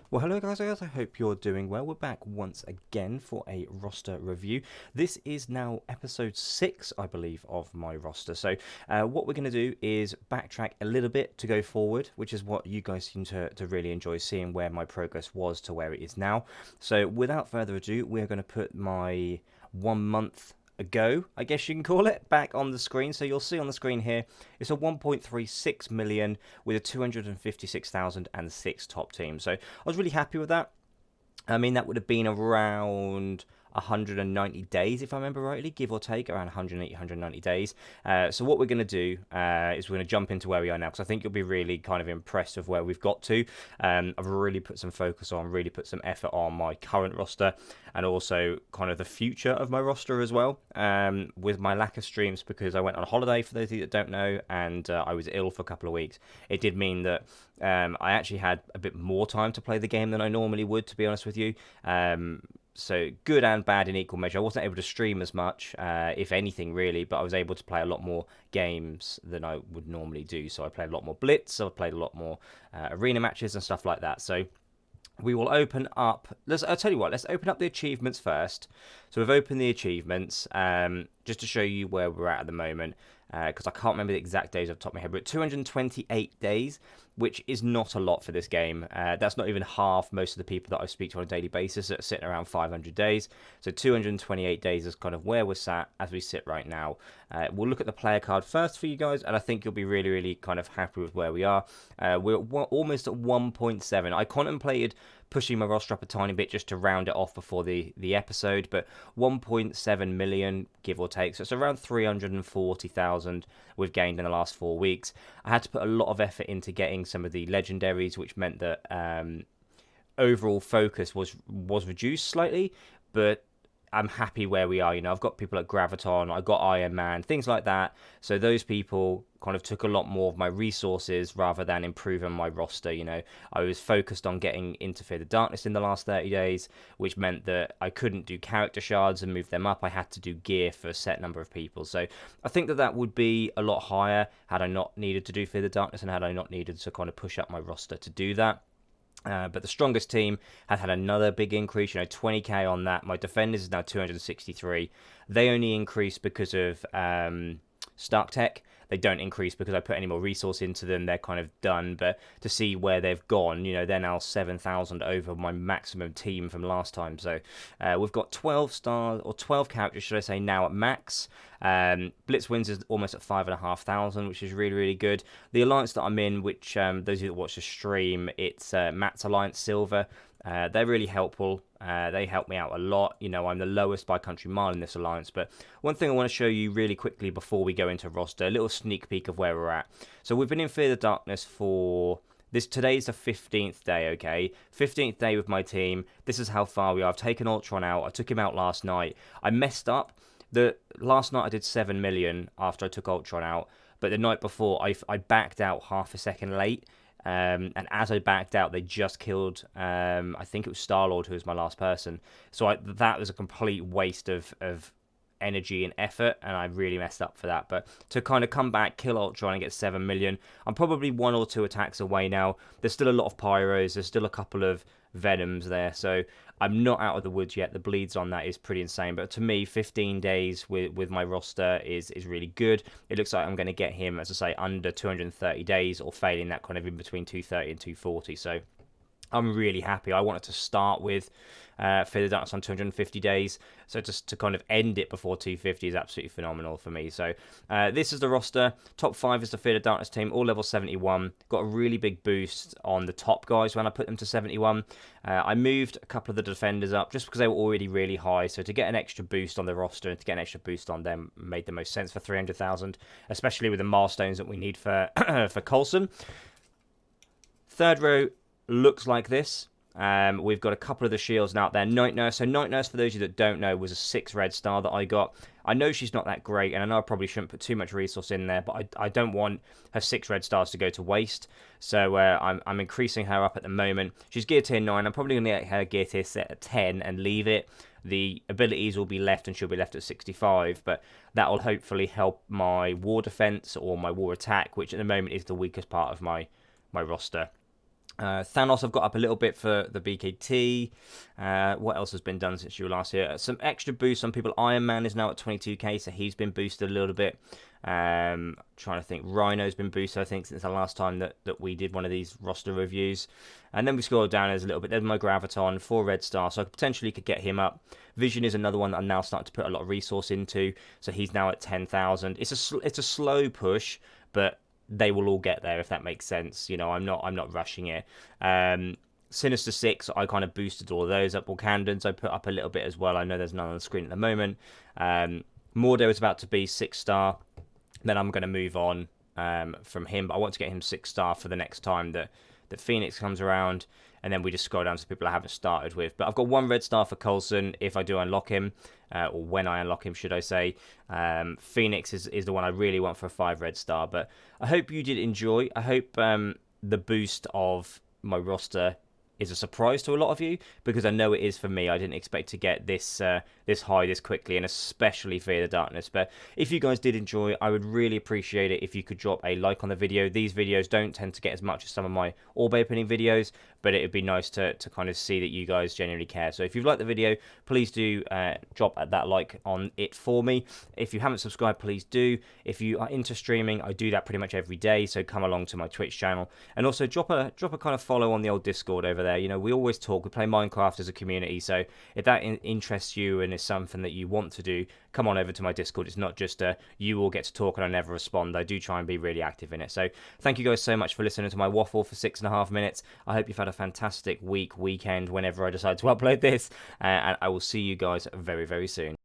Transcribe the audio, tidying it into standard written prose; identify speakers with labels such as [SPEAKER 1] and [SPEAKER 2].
[SPEAKER 1] Well, hello guys, I hope you're doing well. We're back once again for a roster review. This is now episode 6, I believe, of my roster. So what we're going to do is backtrack a little bit to go forward, which is what you guys seem to really enjoy, seeing where my progress was to where it is now. So without further ado, we're going to put my 1 month ago, I guess you can call it, back on the screen. So you'll see on the screen here, it's a 1.36 million with a 256,006 top team. So I was really happy with that. I mean, that would have been around 190 days, if I remember rightly, give or take, around 180, 190 days. So what we're going to do is we're going to jump into where we are now, because I think you'll be really kind of impressed with where we've got to. I've really put some focus on, really put some effort on my current roster, and also kind of the future of my roster as well, with my lack of streams, because I went on holiday, for those of you that don't know, and I was ill for a couple of weeks. It did mean that I actually had a bit more time to play the game than I normally would, to be honest with you. So good and bad in equal measure. I wasn't able to stream as much, if anything, really, but I was able to play a lot more games than I would normally do. So I played a lot more Blitz, I played a lot more arena matches and stuff like that. So we will open up. I'll tell you what. Let's open up the achievements first. So we've opened the achievements, just to show you where we're at the moment, because I can't remember the exact days off the top of my head. But 228 days, which is not a lot for this game. That's not even half most of the people that I speak to on a daily basis that are sitting around 500 days. So 228 days is kind of where we're sat as we sit right now. We'll look at the player card first for you guys, and I think you'll be really, really kind of happy with where we are. We're almost at 1.7. I contemplated pushing my roster up a tiny bit just to round it off before the episode, but 1.7 million, give or take. So it's around 340,000 we've gained in the last 4 weeks. I had to put a lot of effort into getting some of the legendaries, which meant that overall focus was reduced slightly, but I'm happy where we are. I've got people like Graviton, I got Iron Man, things like that. So those people kind of took a lot more of my resources rather than improving my roster. I was focused on getting into Fear the Darkness in the last 30 days, which meant that I couldn't do character shards and move them up. I had to do gear for a set number of people. So I think that would be a lot higher had I not needed to do Fear the Darkness, and had I not needed to kind of push up my roster to do that. But the strongest team has had another big increase, 20k on that. My defenders is now 263. They only increase because of Stark Tech. They don't increase because I put any more resource into them. They're kind of done. But to see where they've gone, they're now 7,000 over my maximum team from last time. So we've got 12 stars, or 12 characters, should I say, now at max. Blitz wins is almost at 5,500, which is really, really good. The alliance that I'm in, which those of you that watch the stream, it's Matt's Alliance Silver. They're really helpful. They help me out a lot. I'm the lowest by country mile in this alliance. But one thing I want to show you really quickly before we go into roster, a little sneak peek of where we're at. So we've been in Fear the Darkness for this. Today's the 15th day, okay? 15th day with my team. This is how far we are. I've taken Ultron out. I took him out last night. I messed up. Last night I did 7 million after I took Ultron out. But the night before, I backed out half a second late. And as I backed out, they just killed, I think it was Star-Lord, who was my last person. So that was a complete waste of energy and effort, and I really messed up for that. But to kind of come back, kill Ultron and get 7 million, I'm probably 1 or 2 attacks away now. There's still a lot of Pyros, there's still a couple of Venoms there, so I'm not out of the woods yet. The bleeds on that is pretty insane, but to me, 15 days with my roster is really good. It looks like I'm going to get him, as I say, under 230 days, or failing that, kind of in between 230 and 240. So I'm really happy. I wanted to start with Fear the Darkness on 250 days, so just to kind of end it before 250 is absolutely phenomenal for me. So this is the roster. Top 5 is the Fear the Darkness team, all level 71. Got a really big boost on the top guys when I put them to 71. I moved a couple of the defenders up just because they were already really high, so to get an extra boost on the roster and to get an extra boost on them made the most sense for 300,000, especially with the milestones that we need for for Coulson. Third row looks like this. We've got a couple of the shields now out there. Night Nurse. So Night Nurse, for those of you that don't know, was a 6 red star that I got. I know she's not that great, and I know I probably shouldn't put too much resource in there, but I don't want her 6 red stars to go to waste. So I'm increasing her up at the moment. She's gear tier 9. I'm probably going to get her gear tier set at 10 and leave it. The abilities will be left, and she'll be left at 65, but that will hopefully help my war defense or my war attack, which at the moment is the weakest part of my roster. Thanos I've got up a little bit for the BKT. What else has been done since you were last here? Some extra boosts on people. Iron Man is now at 22k, so he's been boosted a little bit. Trying to think. Rhino's been boosted, I think, since the last time that we did one of these roster reviews. And then we scroll down as a little bit. There's my Graviton, 4 red star, so I potentially could get him up. Vision is another one that I'm now starting to put a lot of resource into, so he's now at 10,000. It's a slow push, but they will all get there, if that makes sense. You know, I'm not rushing it. Sinister 6, I kind of boosted all of those up. Wakandans I put up a little bit as well. I know there's none on the screen at the moment. Mordo is about to be 6-star. Then I'm going to move on from him, but I want to get him 6-star for the next time that Phoenix comes around, and then we just scroll down to people I haven't started with. But I've got 1 red star for Coulson if I do unlock him, or when I unlock him, should I say. Phoenix is the one I really want for a 5 red star. But I hope you did enjoy. I hope the boost of my roster is a surprise to a lot of you, because I know it is for me. I didn't expect to get this this high this quickly, and especially Fear the Darkness. But if you guys did enjoy, I would really appreciate it if you could drop a like on the video. These videos don't tend to get as much as some of my orb opening videos, but it would be nice to kind of see that you guys genuinely care. So if you've liked the video, please do drop that like on it for me. If you haven't subscribed, please do. If you are into streaming, I do that pretty much every day, so come along to my Twitch channel, and also drop a kind of follow on the old Discord over there. You know, we always talk, we play Minecraft as a community, so if that interests you and is something that you want to do, come on over to my Discord. It's not just you all get to talk and I never respond. I do try and be really active in it. So thank you guys so much for listening to my waffle for 6.5 minutes. I hope you've had a fantastic weekend, whenever I decide to upload this, and I will see you guys very, very soon.